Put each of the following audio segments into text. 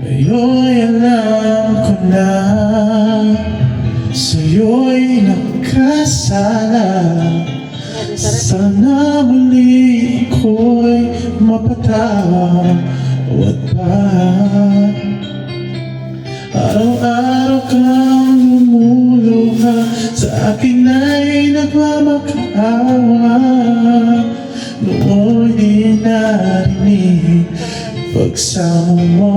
Ngayon'y alam ko na sa'yo'y nakasala. Sana muli ko'y mapatawad pa. Araw-araw kang lumuluha, sa akin ay nagmamakaawa. Noon di narinig pagsamo mo.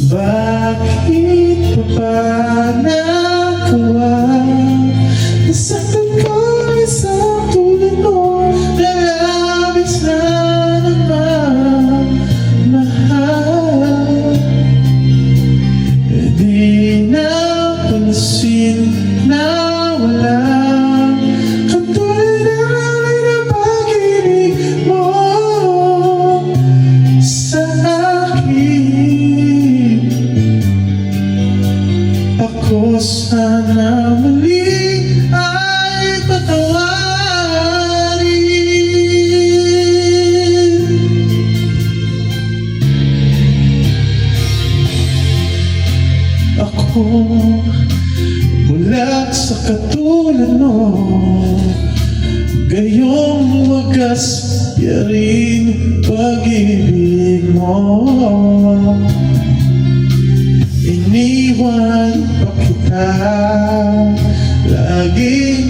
Bakit pa ba nagawa? Nasaktan ko isang tulad mo na labis na nagmamahal. Di napansin na walang katulad ng pag-ibig mo sa akin. Ako sana muli ay patawarin. Ako mula sa katulad mo, gayong wagas yaring pag-ibig mo. Iniwan pa kita, laging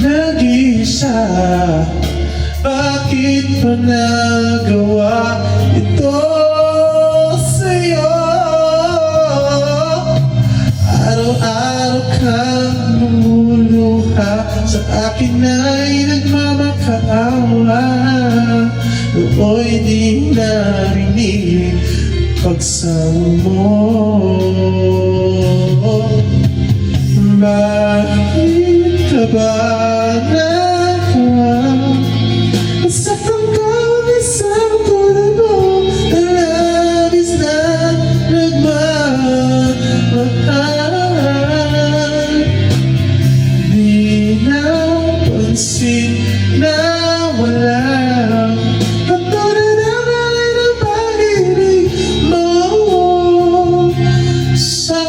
nag-iisa. Bakit pa nagawa ito sa'yo? Araw-araw kang lumuluha, sa akin ay nagmamakaawa. Nooy di narinig pagsamo mo. Bakit ka ba nagawa? Nasaktan ko isang tulad mo na labis na nagmamahal. Di napansin na walang katulad ng pag-ibig mo sa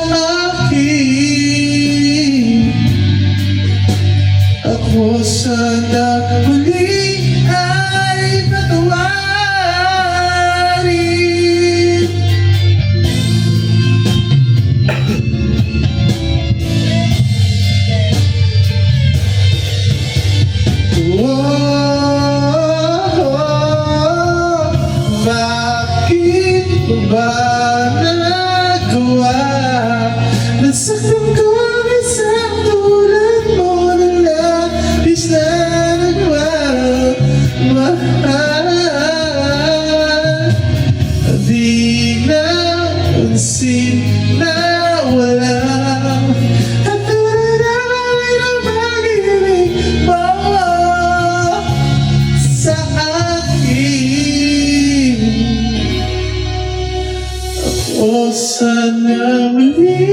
akin. Ako sana muli ay patawarin. Bakit ba nagawa? Nasaktan ko isang tulad mo na labis na nagmamahal. Di napansin na walang katulad ng pag-ibig mo sa akin. Ako sana muli